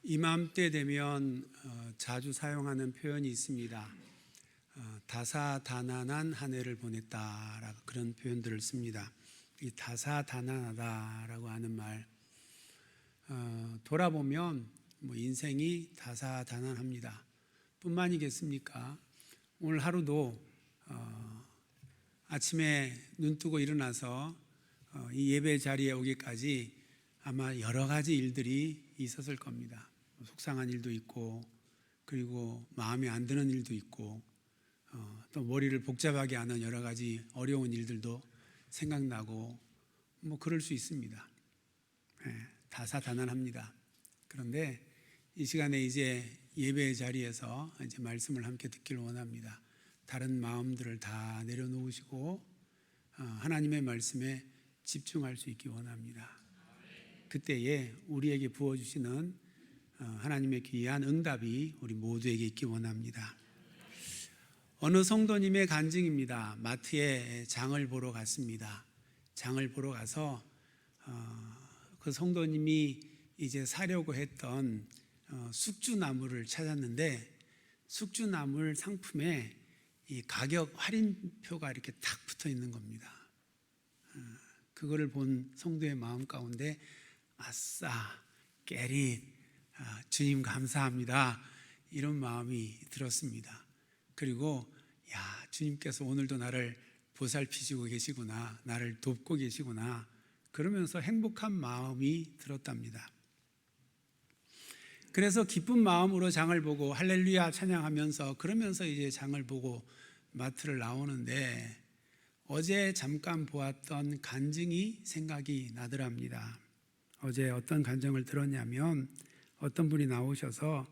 이맘때 되면 자주 사용하는 표현이 있습니다. 다사다난한 한 해를 보냈다라고 그런 표현들을 씁니다. 이 다사다난하다라고 하는 말, 돌아보면 인생이 다사다난합니다. 뿐만이겠습니까? 오늘 하루도 아침에 눈 뜨고 일어나서 이 예배 자리에 오기까지 아마 여러 가지 일들이 있었을 겁니다. 속상한 일도 있고, 그리고 마음에 안 드는 일도 있고, 또 머리를 복잡하게 하는 여러 가지 어려운 일들도 생각나고, 그럴 수 있습니다. 다사다난합니다. 그런데 이 시간에 이제 예배 자리에서 이제 말씀을 함께 듣기를 원합니다. 다른 마음들을 다 내려놓으시고 하나님의 말씀에 집중할 수 있기 원합니다. 그때에 우리에게 부어주시는 하나님의 귀한 응답이 우리 모두에게 있기 원합니다. 어느 성도님의 간증입니다. 마트에 장을 보러 갔습니다. 장을 보러 가서 그 성도님이 이제 사려고 했던 숙주나물을 찾았는데, 숙주나물 상품에 이 가격 할인표가 이렇게 탁 붙어 있는 겁니다. 그거를 본 성도의 마음 가운데 아싸, 깨릿, 주님 감사합니다, 이런 마음이 들었습니다. 그리고 주님께서 오늘도 나를 보살피시고 계시구나, 나를 돕고 계시구나, 그러면서 행복한 마음이 들었답니다. 그래서 기쁜 마음으로 장을 보고 할렐루야 찬양하면서 그러면서 이제 장을 보고 마트를 나오는데, 어제 잠깐 보았던 간증이 생각이 나더랍니다. 어제 어떤 간증을 들었냐면, 어떤 분이 나오셔서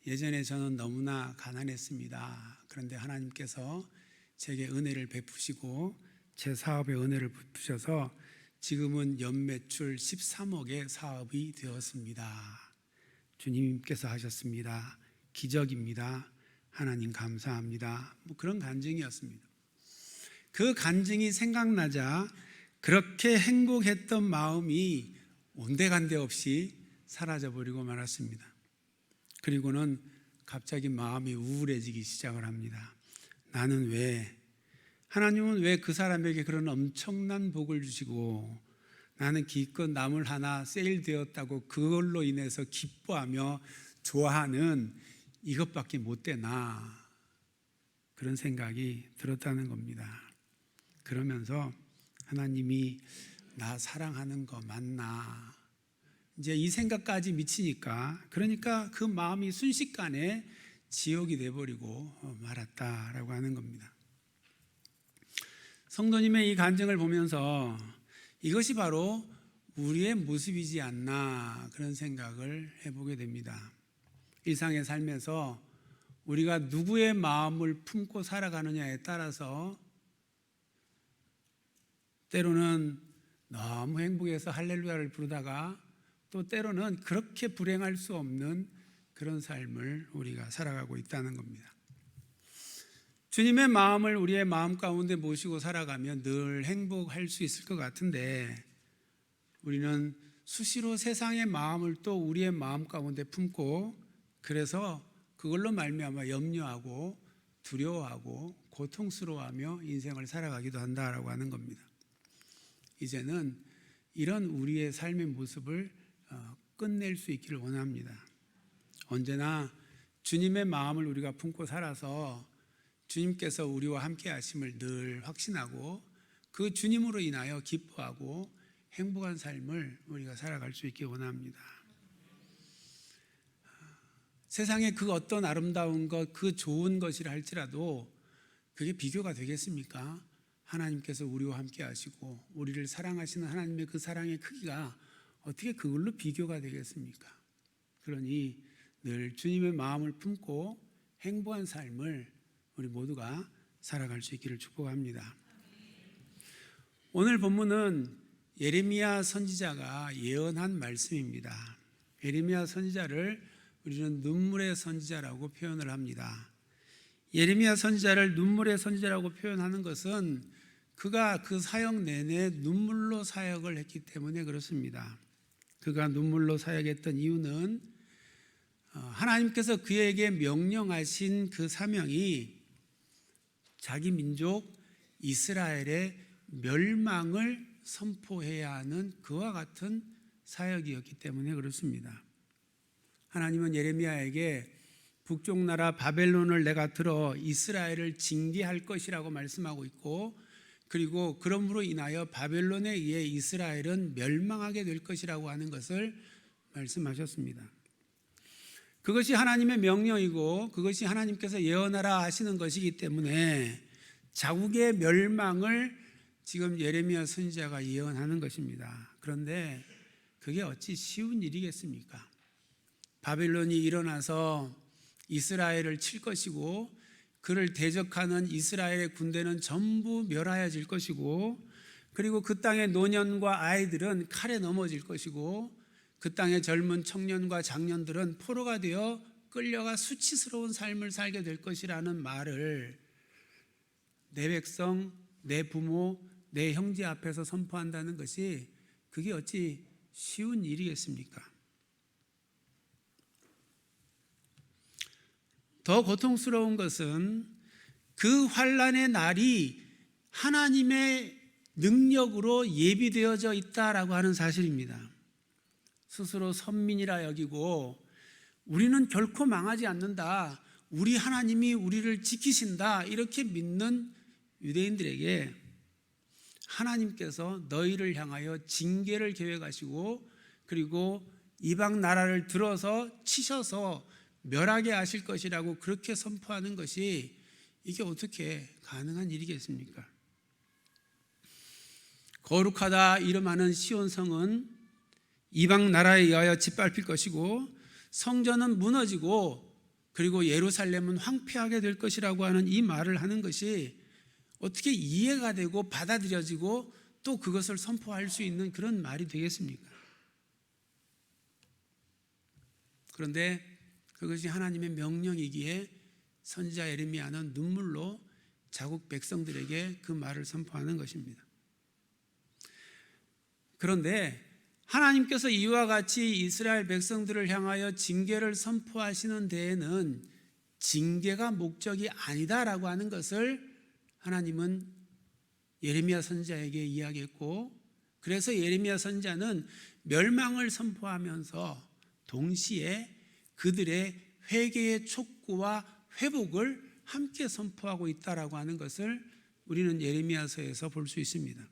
예전에 저는 너무나 가난했습니다. 그런데 하나님께서 제게 은혜를 베푸시고 제 사업에 은혜를 베푸셔서 지금은 연매출 13억의 사업이 되었습니다. 주님께서 하셨습니다. 기적입니다. 하나님 감사합니다. 그런 간증이었습니다. 그 간증이 생각나자 그렇게 행복했던 마음이 온데간데 없이 사라져버리고 말았습니다. 그리고는 갑자기 마음이 우울해지기 시작을 합니다. 하나님은 왜 그 사람에게 그런 엄청난 복을 주시고 나는 기껏 나물 하나 세일되었다고 그걸로 인해서 기뻐하며 좋아하는 이것밖에 못 되나, 그런 생각이 들었다는 겁니다. 그러면서 하나님이 나 사랑하는 거 맞나, 이제 이 생각까지 미치니까, 그러니까 그 마음이 순식간에 지옥이 돼버리고 말았다라고 하는 겁니다. 성도님의 이 간증을 보면서 이것이 바로 우리의 모습이지 않나, 그런 생각을 해보게 됩니다. 일상의 삶에서 우리가 누구의 마음을 품고 살아가느냐에 따라서 때로는 너무 행복해서 할렐루야를 부르다가 또 때로는 그렇게 불행할 수 없는 그런 삶을 우리가 살아가고 있다는 겁니다. 주님의 마음을 우리의 마음 가운데 모시고 살아가면 늘 행복할 수 있을 것 같은데, 우리는 수시로 세상의 마음을 또 우리의 마음 가운데 품고, 그래서 그걸로 말미암아 염려하고 두려워하고 고통스러워하며 인생을 살아가기도 한다라고 하는 겁니다. 이제는 이런 우리의 삶의 모습을 끝낼 수 있기를 원합니다. 언제나 주님의 마음을 우리가 품고 살아서 주님께서 우리와 함께 하심을 늘 확신하고 그 주님으로 인하여 기뻐하고 행복한 삶을 우리가 살아갈 수 있기 원합니다. 세상에 그 어떤 아름다운 것, 그 좋은 것이라 할지라도 그게 비교가 되겠습니까? 하나님께서 우리와 함께 하시고 우리를 사랑하시는 하나님의 그 사랑의 크기가 어떻게 그걸로 비교가 되겠습니까? 그러니 늘 주님의 마음을 품고 행복한 삶을 우리 모두가 살아갈 수 있기를 축복합니다. 오늘 본문은 예레미야 선지자가 예언한 말씀입니다. 예레미야 선지자를 우리는 눈물의 선지자라고 표현을 합니다. 예레미야 선지자를 눈물의 선지자라고 표현하는 것은 그가 그 사역 내내 눈물로 사역을 했기 때문에 그렇습니다. 그가 눈물로 사역했던 이유는 하나님께서 그에게 명령하신 그 사명이 자기 민족 이스라엘의 멸망을 선포해야 하는 그와 같은 사역이었기 때문에 그렇습니다. 하나님은 예레미야에게 북쪽 나라 바벨론을 내가 들어 이스라엘을 징계할 것이라고 말씀하고 있고, 그리고 그러므로 인하여 바벨론에 의해 이스라엘은 멸망하게 될 것이라고 하는 것을 말씀하셨습니다. 그것이 하나님의 명령이고 그것이 하나님께서 예언하라 하시는 것이기 때문에 자국의 멸망을 지금 예레미야 선지자가 예언하는 것입니다. 그런데 그게 어찌 쉬운 일이겠습니까? 바벨론이 일어나서 이스라엘을 칠 것이고 그를 대적하는 이스라엘의 군대는 전부 멸하여질 것이고, 그리고 그 땅의 노년과 아이들은 칼에 넘어질 것이고 그 땅의 젊은 청년과 장년들은 포로가 되어 끌려가 수치스러운 삶을 살게 될 것이라는 말을 내 백성, 내 부모, 내 형제 앞에서 선포한다는 것이 그게 어찌 쉬운 일이겠습니까? 더 고통스러운 것은 그 환난의 날이 하나님의 능력으로 예비되어져 있다라고 하는 사실입니다. 스스로 선민이라 여기고 우리는 결코 망하지 않는다, 우리 하나님이 우리를 지키신다, 이렇게 믿는 유대인들에게 하나님께서 너희를 향하여 징계를 계획하시고 그리고 이방 나라를 들어서 치셔서 멸하게 하실 것이라고 그렇게 선포하는 것이 이게 어떻게 가능한 일이겠습니까? 거룩하다 이름하는 시온성은 이방 나라에 의하여 짓밟힐 것이고 성전은 무너지고 그리고 예루살렘은 황폐하게 될 것이라고 하는 이 말을 하는 것이 어떻게 이해가 되고 받아들여지고 또 그것을 선포할 수 있는 그런 말이 되겠습니까? 그런데 그것이 하나님의 명령이기에 선지자 예레미야는 눈물로 자국 백성들에게 그 말을 선포하는 것입니다. 그런데 하나님께서 이와 같이 이스라엘 백성들을 향하여 징계를 선포하시는 데에는 징계가 목적이 아니다라고 하는 것을 하나님은 예레미야 선지자에게 이야기했고, 그래서 예레미야 선지자는 멸망을 선포하면서 동시에 그들의 회개의 촉구와 회복을 함께 선포하고 있다라고 하는 것을 우리는 예레미야서에서 볼 수 있습니다.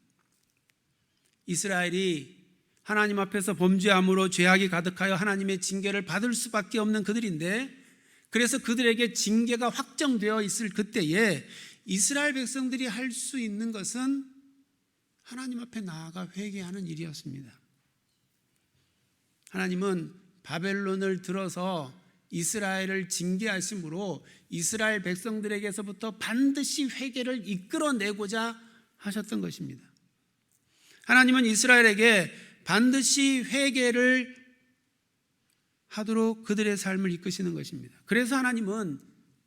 이스라엘이 하나님 앞에서 범죄함으로 죄악이 가득하여 하나님의 징계를 받을 수밖에 없는 그들인데, 그래서 그들에게 징계가 확정되어 있을 그때에 이스라엘 백성들이 할 수 있는 것은 하나님 앞에 나아가 회개하는 일이었습니다. 하나님은 바벨론을 들어서 이스라엘을 징계하심으로 이스라엘 백성들에게서부터 반드시 회개를 이끌어내고자 하셨던 것입니다. 하나님은 이스라엘에게 반드시 회개를 하도록 그들의 삶을 이끄시는 것입니다. 그래서 하나님은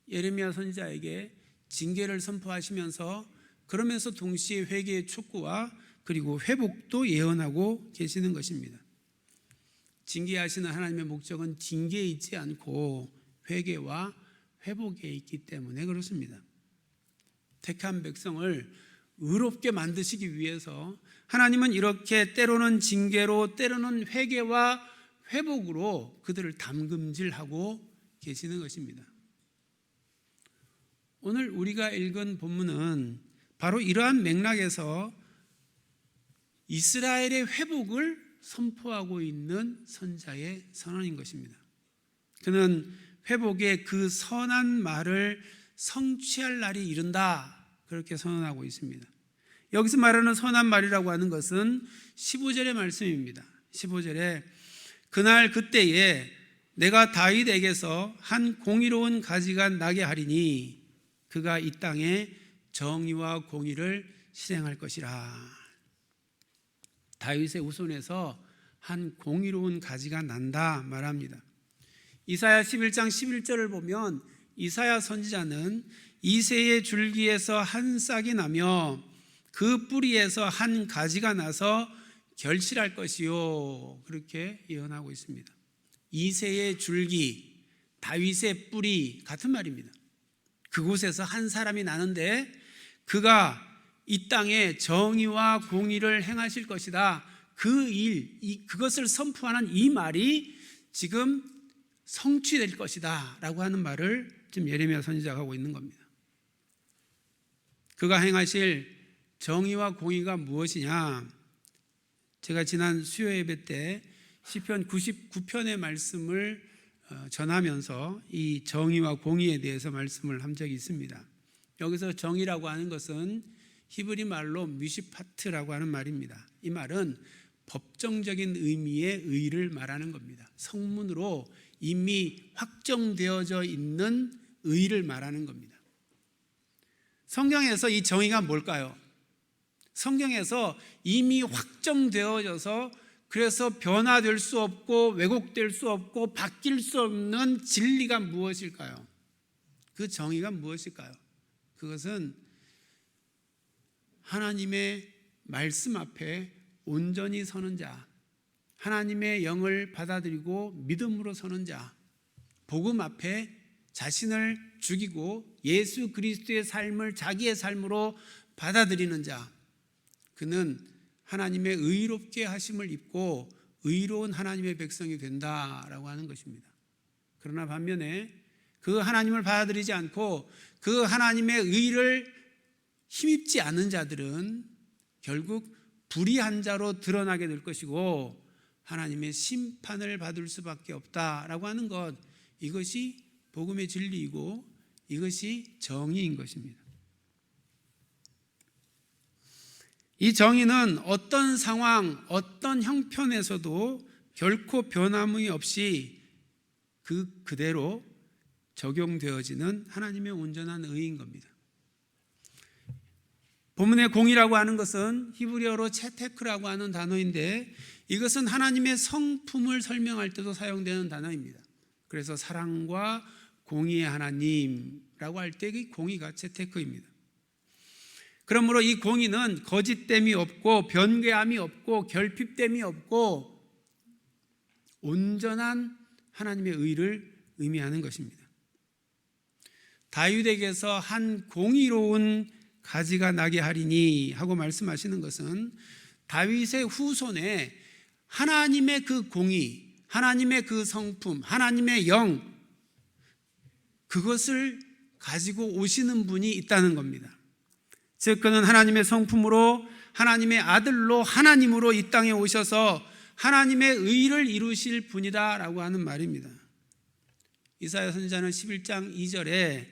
예레미야 선지자에게 징계를 선포하시면서 그러면서 동시에 회개의 촉구와 그리고 회복도 예언하고 계시는 것입니다. 징계하시는 하나님의 목적은 징계에 있지 않고 회개와 회복에 있기 때문에 그렇습니다. 택한 백성을 의롭게 만드시기 위해서 하나님은 이렇게 때로는 징계로 때로는 회개와 회복으로 그들을 담금질하고 계시는 것입니다. 오늘 우리가 읽은 본문은 바로 이러한 맥락에서 이스라엘의 회복을 선포하고 있는 선지자의 선언인 것입니다. 그는 회복의 그 선한 말을 성취할 날이 이른다, 그렇게 선언하고 있습니다. 여기서 말하는 선한 말이라고 하는 것은 15절의 말씀입니다. 15절에 그날 그때에 내가 다윗에게서 한 공의로운 가지가 나게 하리니 그가 이 땅에 정의와 공의를 실행할 것이라. 다윗의 후손에서 한 공의로운 가지가 난다 말합니다. 이사야 11장 11절을 보면 이사야 선지자는 이새의 줄기에서 한 싹이 나며 그 뿌리에서 한 가지가 나서 결실할 것이요, 그렇게 예언하고 있습니다. 이새의 줄기, 다윗의 뿔이 같은 말입니다. 그곳에서 한 사람이 나는데 그가 이 땅에 정의와 공의를 행하실 것이다. 그것을 선포하는 이 말이 지금 성취될 것이다 라고 하는 말을 지금 예레미야 선지자가 하고 있는 겁니다. 그가 행하실 정의와 공의가 무엇이냐? 제가 지난 수요 예배 때 시편 99편의 말씀을 전하면서 이 정의와 공의에 대해서 말씀을 한 적이 있습니다. 여기서 정의라고 하는 것은 히브리 말로 미시파트라고 하는 말입니다. 이 말은 법정적인 의미의 의를 말하는 겁니다. 성문으로 이미 확정되어져 있는 의를 말하는 겁니다. 성경에서 이 정의가 뭘까요? 성경에서 이미 확정되어져서 그래서 변화될 수 없고 왜곡될 수 없고 바뀔 수 없는 진리가 무엇일까요? 그 정의가 무엇일까요? 그것은 하나님의 말씀 앞에 온전히 서는 자, 하나님의 영을 받아들이고 믿음으로 서는 자, 복음 앞에 자신을 죽이고 예수 그리스도의 삶을 자기의 삶으로 받아들이는 자, 그는 하나님의 의롭게 하심을 입고 의로운 하나님의 백성이 된다라고 하는 것입니다. 그러나 반면에 그 하나님을 받아들이지 않고 그 하나님의 의를 힘입지 않은 자들은 결국 불의한 자로 드러나게 될 것이고 하나님의 심판을 받을 수밖에 없다라고 하는 것, 이것이 복음의 진리이고 이것이 정의인 것입니다. 이 정의는 어떤 상황, 어떤 형편에서도 결코 변함이 없이 그대로 적용되어지는 하나님의 온전한 의인 겁니다. 본문의 공의라고 하는 것은 히브리어로 체테크라고 하는 단어인데 이것은 하나님의 성품을 설명할 때도 사용되는 단어입니다. 그래서 사랑과 공의의 하나님라고 할 때 이 공의가 체테크입니다. 그러므로 이 공의는 거짓됨이 없고 변개함이 없고 결핍됨이 없고 온전한 하나님의 의를 의미하는 것입니다. 다윗에게서 한 공의로운 가지가 나게 하리니 하고 말씀하시는 것은 다윗의 후손에 하나님의 그 공의, 하나님의 그 성품, 하나님의 영, 그것을 가지고 오시는 분이 있다는 겁니다. 즉 그는 하나님의 성품으로 하나님의 아들로 하나님으로 이 땅에 오셔서 하나님의 의를 이루실 분이다라고 하는 말입니다. 이사야 선지자는 11장 2절에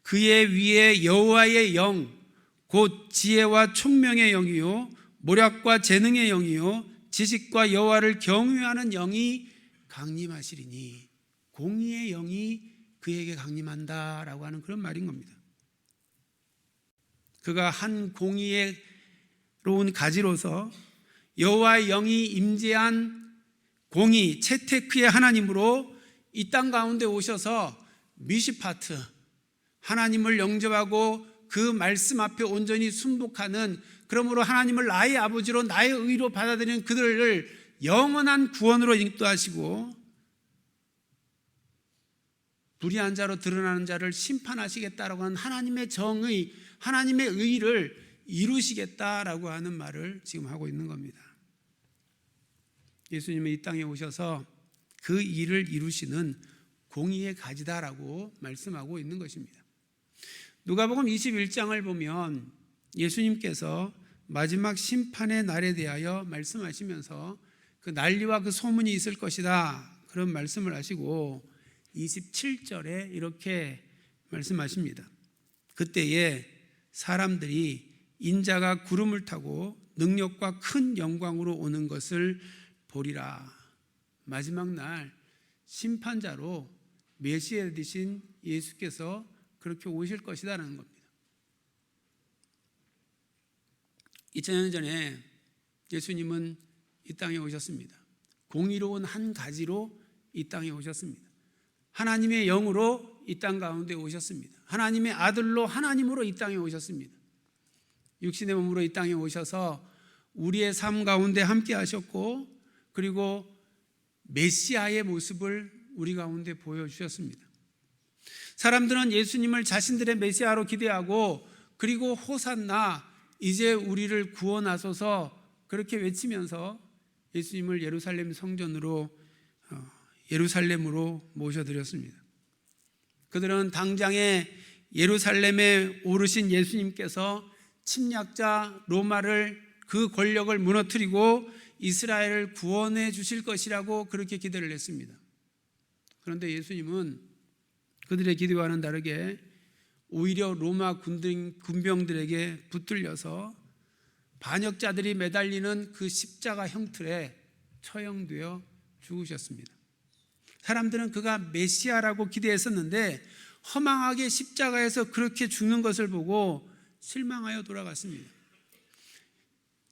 그의 위에 여호와의 영 곧 지혜와 총명의 영이요 모략과 재능의 영이요 지식과 여호와를 경외하는 영이 강림하시리니, 공의의 영이 그에게 강림한다라고 하는 그런 말인 겁니다. 그가 한 공의로운 가지로서 여호와의 영이 임재한 공의 체테크의 하나님으로 이 땅 가운데 오셔서 미시파트, 하나님을 영접하고 그 말씀 앞에 온전히 순복하는, 그러므로 하나님을 나의 아버지로 나의 의로 받아들이는 그들을 영원한 구원으로 인도하시고 불의한 자로 드러나는 자를 심판하시겠다라고 하는 하나님의 정의, 하나님의 의를 이루시겠다라고 하는 말을 지금 하고 있는 겁니다. 예수님은 이 땅에 오셔서 그 일을 이루시는 공의의 가지다라고 말씀하고 있는 것입니다. 누가복음 21장을 보면 예수님께서 마지막 심판의 날에 대하여 말씀하시면서 그 난리와 그 소문이 있을 것이다 그런 말씀을 하시고 27절에 이렇게 말씀하십니다. 그때에 사람들이 인자가 구름을 타고 능력과 큰 영광으로 오는 것을 보리라. 마지막 날 심판자로 메시아 되신 예수께서 그렇게 오실 것이다라는 겁니다. 2000년 전에 예수님은 이 땅에 오셨습니다. 공의로운 한 가지로 이 땅에 오셨습니다. 하나님의 영으로 이 땅 가운데 오셨습니다. 하나님의 아들로 하나님으로 이 땅에 오셨습니다. 육신의 몸으로 이 땅에 오셔서 우리의 삶 가운데 함께 하셨고 그리고 메시아의 모습을 우리 가운데 보여주셨습니다. 사람들은 예수님을 자신들의 메시아로 기대하고 그리고 호산나 이제 우리를 구원하소서 그렇게 외치면서 예수님을 예루살렘 성전으로 예루살렘으로 모셔드렸습니다. 그들은 당장에 예루살렘에 오르신 예수님께서 침략자 로마를 그 권력을 무너뜨리고 이스라엘을 구원해 주실 것이라고 그렇게 기대를 했습니다. 그런데 예수님은 그들의 기대와는 다르게 오히려 로마 군병들에게 붙들려서 반역자들이 매달리는 그 십자가 형틀에 처형되어 죽으셨습니다. 사람들은 그가 메시아라고 기대했었는데 허망하게 십자가에서 그렇게 죽는 것을 보고 실망하여 돌아갔습니다.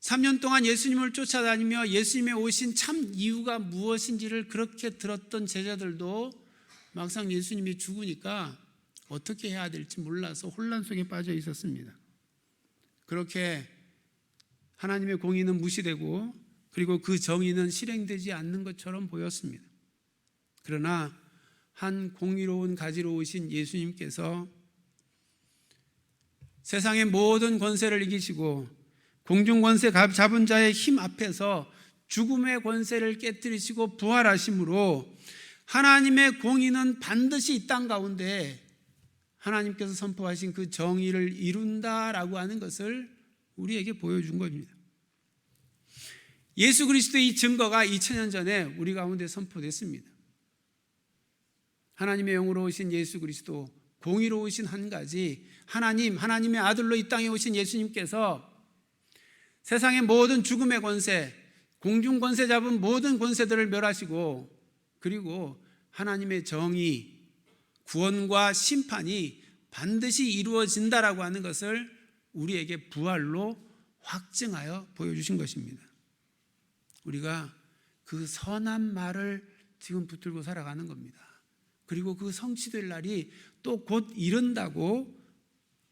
3년 동안 예수님을 쫓아다니며 예수님의 오신 참 이유가 무엇인지를 그렇게 들었던 제자들도 막상 예수님이 죽으니까 어떻게 해야 될지 몰라서 혼란 속에 빠져 있었습니다. 그렇게 하나님의 공의는 무시되고 그리고 그 정의는 실행되지 않는 것처럼 보였습니다. 그러나 한 공의로운 가지로 오신 예수님께서 세상의 모든 권세를 이기시고 공중 권세 잡은 자의 힘 앞에서 죽음의 권세를 깨뜨리시고 부활하심으로 하나님의 공의는 반드시 이 땅 가운데 하나님께서 선포하신 그 정의를 이룬다라고 하는 것을 우리에게 보여준 겁니다. 예수 그리스도의 이 증거가 2000년 전에 우리 가운데 선포됐습니다. 하나님의 영으로 오신 예수 그리스도, 공의로우신 한 가지 하나님의 아들로 이 땅에 오신 예수님께서 세상의 모든 죽음의 권세, 공중 권세 잡은 모든 권세들을 멸하시고 그리고 하나님의 정의, 구원과 심판이 반드시 이루어진다라고 하는 것을 우리에게 부활로 확증하여 보여주신 것입니다. 우리가 그 선한 말을 지금 붙들고 살아가는 겁니다. 그리고 그 성취될 날이 또 곧 이른다고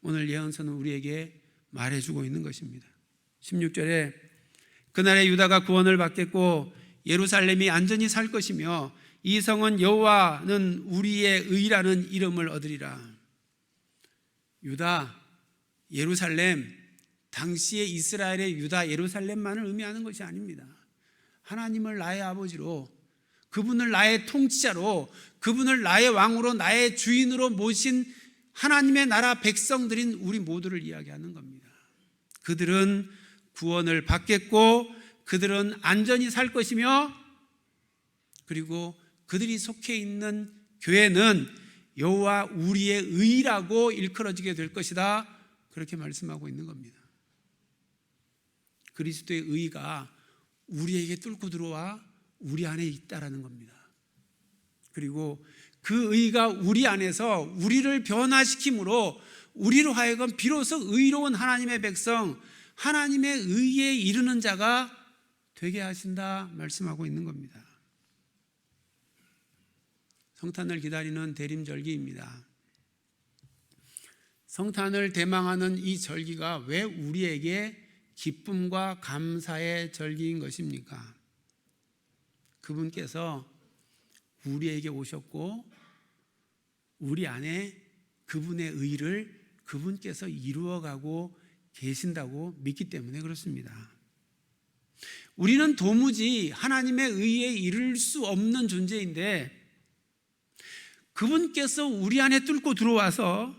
오늘 예언서는 우리에게 말해주고 있는 것입니다. 16절에 그날에 유다가 구원을 받겠고 예루살렘이 안전히 살 것이며 이 성은 여호와는 우리의 의라는 이름을 얻으리라. 유다, 예루살렘, 당시의 이스라엘의 유다, 예루살렘만을 의미하는 것이 아닙니다. 하나님을 나의 아버지로, 그분을 나의 통치자로, 그분을 나의 왕으로, 나의 주인으로 모신 하나님의 나라 백성들인 우리 모두를 이야기하는 겁니다. 그들은 구원을 받겠고 그들은 안전히 살 것이며 그리고 그들이 속해 있는 교회는 여호와 우리의 의라고 일컬어지게 될 것이다, 그렇게 말씀하고 있는 겁니다. 그리스도의 의가 우리에게 뚫고 들어와 우리 안에 있다라는 겁니다. 그리고 그 의가 우리 안에서 우리를 변화시킴으로 우리로 하여금 비로소 의로운 하나님의 백성, 하나님의 의에 이르는 자가 되게 하신다 말씀하고 있는 겁니다. 성탄을 기다리는 대림절기입니다. 성탄을 대망하는 이 절기가 왜 우리에게 기쁨과 감사의 절기인 것입니까? 그분께서 우리에게 오셨고 우리 안에 그분의 의를 그분께서 이루어가고 계신다고 믿기 때문에 그렇습니다. 우리는 도무지 하나님의 의에 이를 수 없는 존재인데 그분께서 우리 안에 뚫고 들어와서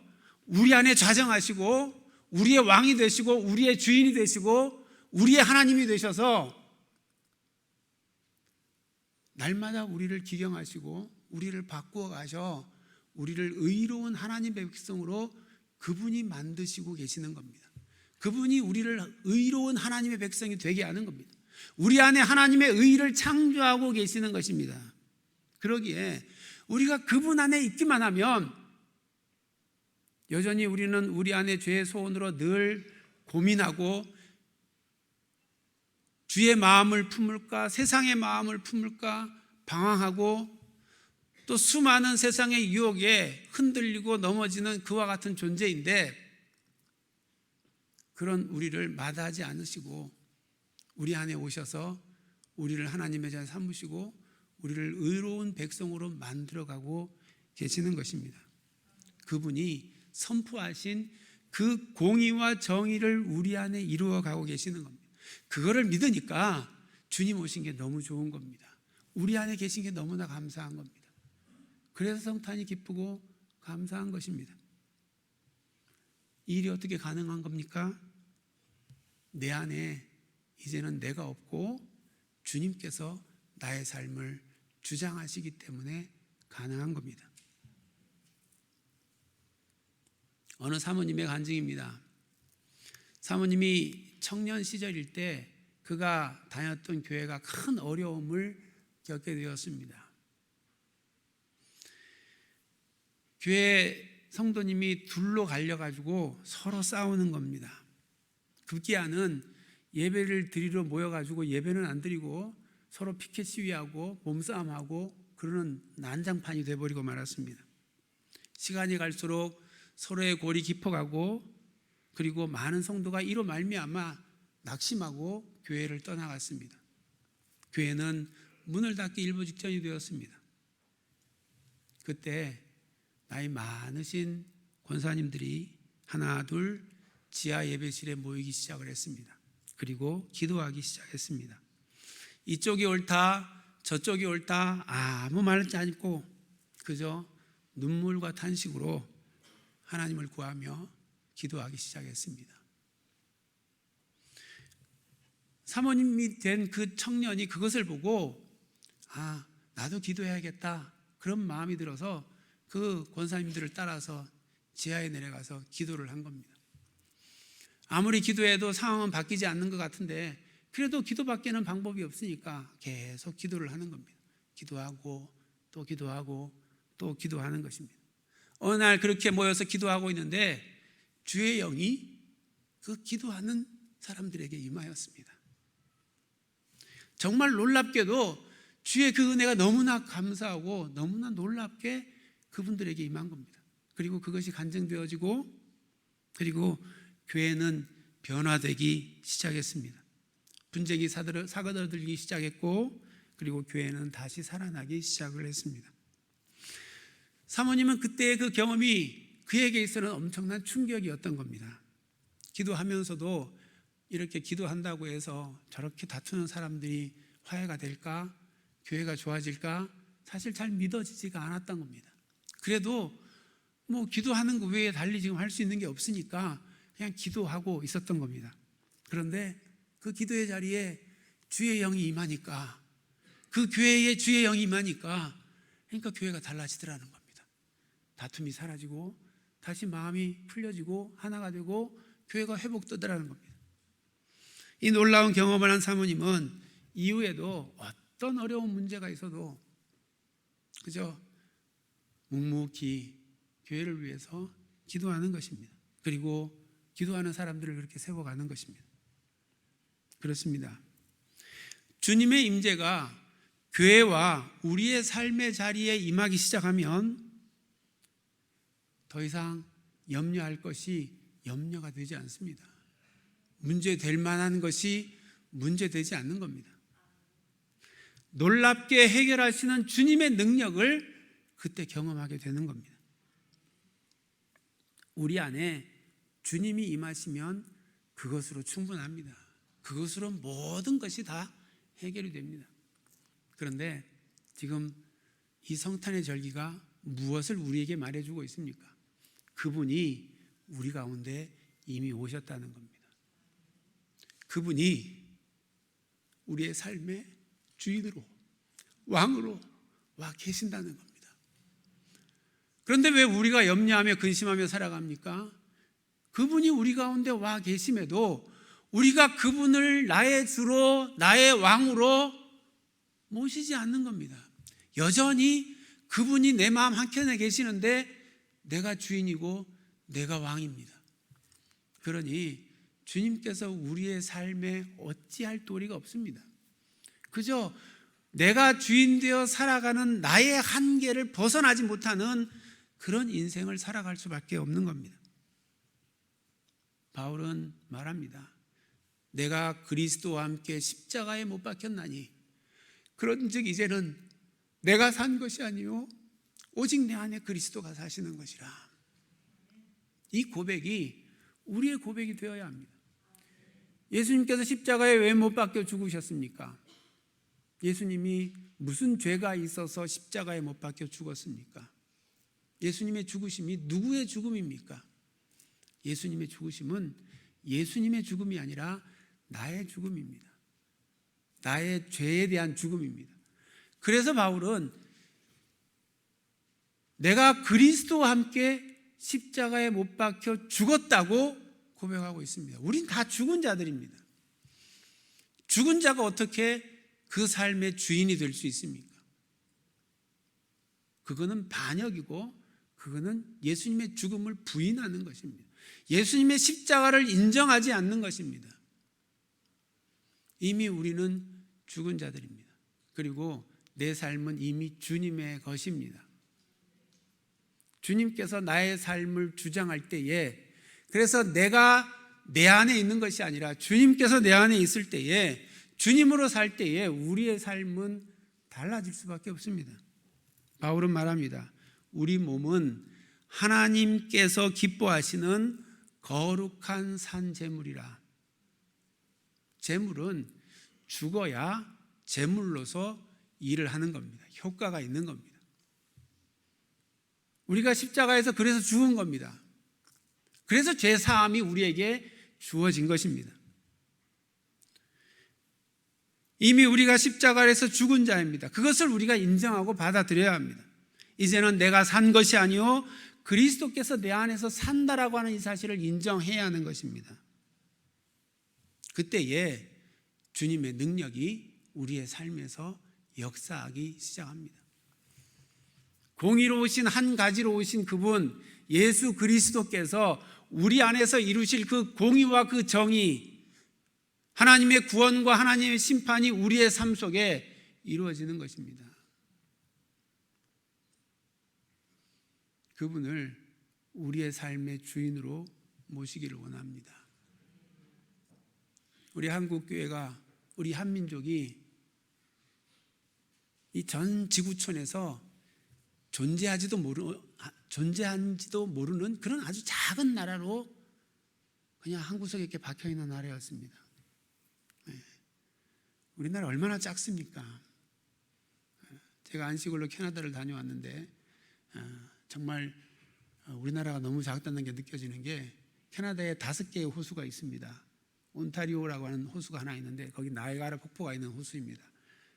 우리 안에 좌정하시고 우리의 왕이 되시고 우리의 주인이 되시고 우리의 하나님이 되셔서 날마다 우리를 기경하시고 우리를 바꾸어 가셔 우리를 의로운 하나님의 백성으로 그분이 만드시고 계시는 겁니다. 그분이 우리를 의로운 하나님의 백성이 되게 하는 겁니다. 우리 안에 하나님의 의를 창조하고 계시는 것입니다. 그러기에 우리가 그분 안에 있기만 하면 여전히 우리는 우리 안에 죄의 소원으로 늘 고민하고 주의 마음을 품을까 세상의 마음을 품을까 방황하고 또 수많은 세상의 유혹에 흔들리고 넘어지는 그와 같은 존재인데 그런 우리를 마다하지 않으시고 우리 안에 오셔서 우리를 하나님의 자 삼으시고 우리를 의로운 백성으로 만들어가고 계시는 것입니다. 그분이 선포하신 그 공의와 정의를 우리 안에 이루어 가고 계시는 겁니다. 그거를 믿으니까 주님 오신 게 너무 좋은 겁니다. 우리 안에 계신 게 너무나 감사한 겁니다. 그래서 성탄이 기쁘고 감사한 것입니다. 이 일이 어떻게 가능한 겁니까? 내 안에 이제는 내가 없고 주님께서 나의 삶을 주장하시기 때문에 가능한 겁니다. 어느 사모님의 간증입니다. 사모님이 청년 시절일 때 그가 다녔던 교회가 큰 어려움을 겪게 되었습니다. 교회 성도님이 둘로 갈려가지고 서로 싸우는 겁니다. 급기야는 예배를 드리러 모여가지고 예배는 안 드리고 서로 피켓 시위하고 몸싸움하고 그러는 난장판이 돼버리고 말았습니다. 시간이 갈수록 서로의 골이 깊어가고 그리고 많은 성도가 이로 말미암아 낙심하고 교회를 떠나갔습니다. 교회는 문을 닫기 일부 직전이 되었습니다. 그때 나이 많으신 권사님들이 하나 둘 지하 예배실에 모이기 시작을 했습니다. 그리고 기도하기 시작했습니다. 이쪽이 옳다 저쪽이 옳다 아무 말하지 않고 그저 눈물과 탄식으로 하나님을 구하며 기도하기 시작했습니다. 사모님이 된 그 청년이 그것을 보고 나도 기도해야겠다 그런 마음이 들어서 그 권사님들을 따라서 지하에 내려가서 기도를 한 겁니다. 아무리 기도해도 상황은 바뀌지 않는 것 같은데 그래도 기도밖에는 방법이 없으니까 계속 기도를 하는 겁니다. 기도하고 또 기도하고 또 기도하는 것입니다. 어느 날 그렇게 모여서 기도하고 있는데 주의 영이 그 기도하는 사람들에게 임하였습니다. 정말 놀랍게도 주의 그 은혜가 너무나 감사하고 너무나 놀랍게 그분들에게 임한 겁니다. 그리고 그것이 간증되어지고 그리고 교회는 변화되기 시작했습니다. 분쟁이 사그라들기 시작했고 그리고 교회는 다시 살아나기 시작을 했습니다. 사모님은 그때의 그 경험이 그에게 있어서는 엄청난 충격이었던 겁니다. 기도하면서도 이렇게 기도한다고 해서 저렇게 다투는 사람들이 화해가 될까? 교회가 좋아질까? 사실 잘 믿어지지가 않았던 겁니다. 그래도 뭐 기도하는 거 외에 달리 지금 할 수 있는 게 없으니까 그냥 기도하고 있었던 겁니다. 그런데 그 기도의 자리에 주의 영이 임하니까 그 교회에 주의 영이 임하니까 그러니까 교회가 달라지더라는 겁니다. 다툼이 사라지고 다시 마음이 풀려지고 하나가 되고 교회가 회복되더라는 겁니다. 이 놀라운 경험을 한 사모님은 이후에도 어떤 어려운 문제가 있어도 그저 묵묵히 교회를 위해서 기도하는 것입니다. 그리고 기도하는 사람들을 그렇게 세워가는 것입니다. 그렇습니다. 주님의 임재가 교회와 우리의 삶의 자리에 임하기 시작하면 더 이상 염려할 것이 염려가 되지 않습니다. 문제될 만한 것이 문제되지 않는 겁니다. 놀랍게 해결하시는 주님의 능력을 그때 경험하게 되는 겁니다. 우리 안에 주님이 임하시면 그것으로 충분합니다. 그것으로 모든 것이 다 해결이 됩니다. 그런데 지금 이 성탄의 절기가 무엇을 우리에게 말해주고 있습니까? 그분이 우리 가운데 이미 오셨다는 겁니다. 그분이 우리의 삶의 주인으로 왕으로 와 계신다는 겁니다. 그런데 왜 우리가 염려하며 근심하며 살아갑니까? 그분이 우리 가운데 와 계심에도 우리가 그분을 나의 주로 나의 왕으로 모시지 않는 겁니다. 여전히 그분이 내 마음 한켠에 계시는데 내가 주인이고 내가 왕입니다. 그러니 주님께서 우리의 삶에 어찌할 도리가 없습니다. 그저 내가 주인 되어 살아가는 나의 한계를 벗어나지 못하는 그런 인생을 살아갈 수밖에 없는 겁니다. 바울은 말합니다. 내가 그리스도와 함께 십자가에 못 박혔나니 그런즉 이제는 내가 산 것이 아니요 오직 내 안에 그리스도가 사시는 것이라. 이 고백이 우리의 고백이 되어야 합니다. 예수님께서 십자가에 왜 못 박혀 죽으셨습니까? 예수님이 무슨 죄가 있어서 십자가에 못 박혀 죽었습니까? 예수님의 죽으심이 누구의 죽음입니까? 예수님의 죽으심은 예수님의 죽음이 아니라 나의 죽음입니다. 나의 죄에 대한 죽음입니다. 그래서 바울은 내가 그리스도와 함께 십자가에 못 박혀 죽었다고 고백하고 있습니다. 우린 다 죽은 자들입니다. 죽은 자가 어떻게 그 삶의 주인이 될 수 있습니까? 그거는 반역이고 그거는 예수님의 죽음을 부인하는 것입니다. 예수님의 십자가를 인정하지 않는 것입니다. 이미 우리는 죽은 자들입니다. 그리고 내 삶은 이미 주님의 것입니다. 주님께서 나의 삶을 주장할 때에, 그래서 내가 내 안에 있는 것이 아니라 주님께서 내 안에 있을 때에, 주님으로 살 때에 우리의 삶은 달라질 수밖에 없습니다. 바울은 말합니다. 우리 몸은 하나님께서 기뻐하시는 거룩한 산제물이라. 제물은 죽어야 제물로서 일을 하는 겁니다. 효과가 있는 겁니다. 우리가 십자가에서 그래서 죽은 겁니다. 그래서 죄 사함이 우리에게 주어진 것입니다. 이미 우리가 십자가에서 죽은 자입니다. 그것을 우리가 인정하고 받아들여야 합니다. 이제는 내가 산 것이 아니요 그리스도께서 내 안에서 산다라고 하는 이 사실을 인정해야 하는 것입니다. 그때에 주님의 능력이 우리의 삶에서 역사하기 시작합니다. 공의로우신 한 가지로 오신 그분 예수 그리스도께서 우리 안에서 이루실 그 공의와 그 정의, 하나님의 구원과 하나님의 심판이 우리의 삶 속에 이루어지는 것입니다. 그분을 우리의 삶의 주인으로 모시기를 원합니다. 우리 한국교회가, 우리 한민족이 이 전 지구촌에서 존재한지도 모르는 그런 아주 작은 나라로 그냥 한 구석에 이렇게 박혀있는 나라였습니다. 우리나라 얼마나 작습니까? 제가 안식으로 캐나다를 다녀왔는데 정말 우리나라가 너무 작다는 게 느껴지는 게, 캐나다에 5개의 호수가 있습니다. 온타리오라고 하는 호수가 하나 있는데 거기 나이아가라 폭포가 있는 호수입니다.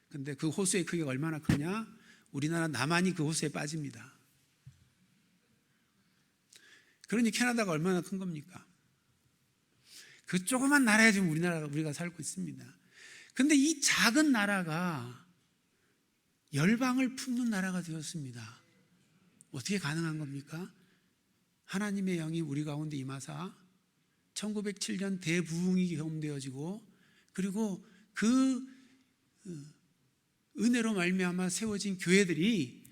근데 그 호수의 크기가 얼마나 크냐? 우리나라 남한이 그 호수에 빠집니다. 그러니 캐나다가 얼마나 큰 겁니까? 그 조그만 나라에 지금 우리가 살고 있습니다. 근데 이 작은 나라가 열방을 품는 나라가 되었습니다. 어떻게 가능한 겁니까? 하나님의 영이 우리 가운데 임하사 1907년 대부흥이 경험되어지고, 그리고 그 은혜로 말미암아 세워진 교회들이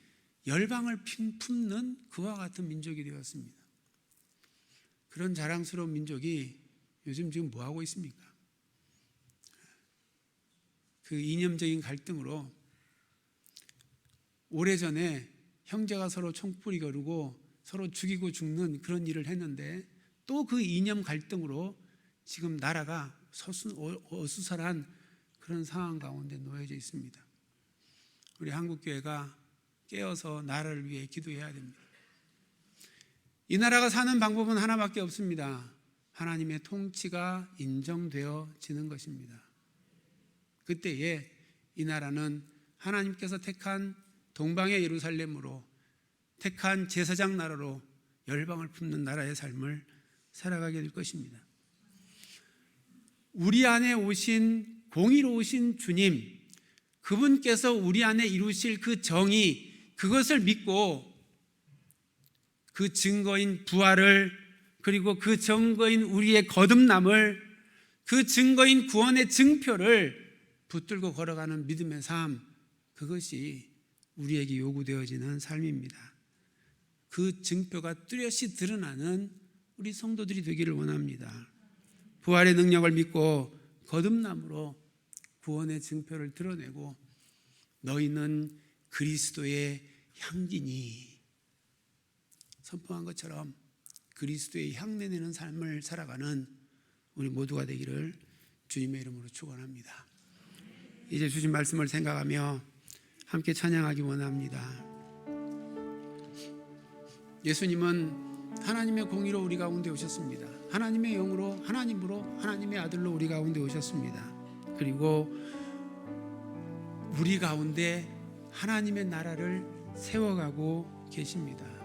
열방을 품는 그와 같은 민족이 되었습니다. 그런 자랑스러운 민족이 요즘 지금 뭐 하고 있습니까? 그 이념적인 갈등으로 오래전에 형제가 서로 총뿌리 겨루고 서로 죽이고 죽는 그런 일을 했는데, 또 그 이념 갈등으로 지금 나라가 어수선한 그런 상황 가운데 놓여져 있습니다. 우리 한국교회가 깨어서 나라를 위해 기도해야 됩니다. 이 나라가 사는 방법은 하나밖에 없습니다. 하나님의 통치가 인정되어지는 것입니다. 그때에 이 나라는 하나님께서 택한 동방의 예루살렘으로, 택한 제사장 나라로 열방을 품는 나라의 삶을 살아가게 될 것입니다. 우리 안에 오신 공의로우신 주님, 그분께서 우리 안에 이루실 그 정의, 그것을 믿고 그 증거인 부활을, 그리고 그 증거인 우리의 거듭남을, 그 증거인 구원의 증표를 붙들고 걸어가는 믿음의 삶, 그것이 우리에게 요구되어지는 삶입니다. 그 증표가 뚜렷이 드러나는 우리 성도들이 되기를 원합니다. 부활의 능력을 믿고 거듭남으로 구원의 증표를 드러내고, 너희는 그리스도의 향기니 선포한 것처럼 그리스도의 향내내는 삶을 살아가는 우리 모두가 되기를 주님의 이름으로 축원합니다. 이제 주신 말씀을 생각하며 함께 찬양하기 원합니다. 예수님은 하나님의 공의로 우리 가운데 오셨습니다. 하나님의 영으로, 하나님으로, 하나님의 아들로 우리 가운데 오셨습니다. 그리고 우리 가운데 하나님의 나라를 세워가고 계십니다.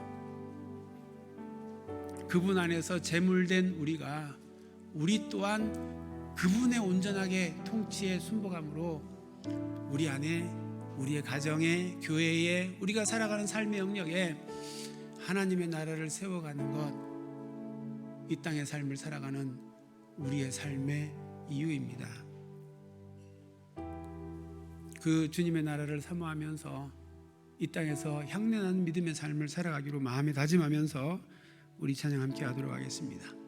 그분 안에서 제물된 우리 또한 그분의 온전하게 통치에 순복함으로 우리 안에, 우리의 가정에, 교회에, 우리가 살아가는 삶의 영역에 하나님의 나라를 세워가는 것, 이 땅의 삶을 살아가는 우리의 삶의 이유입니다. 그 주님의 나라를 사모하면서 이 땅에서 향내나는 믿음의 삶을 살아가기로 마음에 다짐하면서 우리 찬양 함께 하도록 하겠습니다.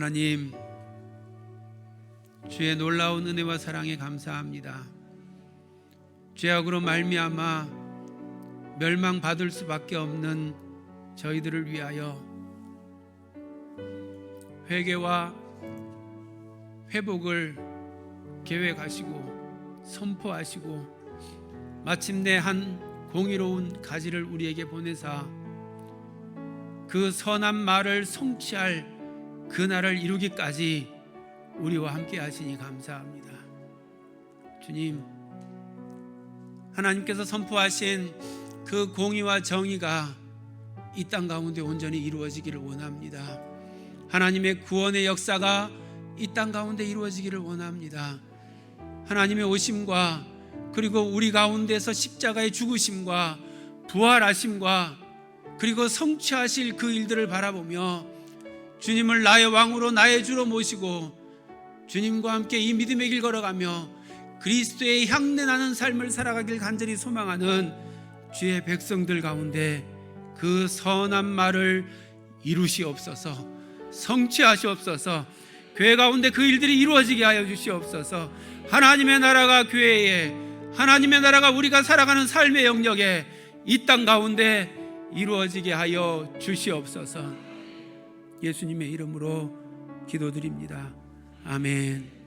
하나님, 주의 놀라운 은혜와 사랑에 감사합니다. 죄악으로 말미암아 멸망받을 수밖에 없는 저희들을 위하여 회개와 회복을 계획하시고 선포하시고 마침내 한 공의로운 가지를 우리에게 보내사 그 선한 말을 성취할 그날을 이루기까지 우리와 함께 하시니 감사합니다. 주님, 하나님께서 선포하신 그 공의와 정의가 이 땅 가운데 온전히 이루어지기를 원합니다. 하나님의 구원의 역사가 이 땅 가운데 이루어지기를 원합니다. 하나님의 오심과 그리고 우리 가운데서 십자가의 죽으심과 부활하심과 그리고 성취하실 그 일들을 바라보며 주님을 나의 왕으로 나의 주로 모시고 주님과 함께 이 믿음의 길 걸어가며 그리스도의 향내나는 삶을 살아가길 간절히 소망하는 주의 백성들 가운데 그 선한 말을 이루시옵소서, 성취하시옵소서, 교회 가운데 그 일들이 이루어지게 하여 주시옵소서. 하나님의 나라가 교회에, 하나님의 나라가 우리가 살아가는 삶의 영역에 이 땅 가운데 이루어지게 하여 주시옵소서. 예수님의 이름으로 기도드립니다. 아멘.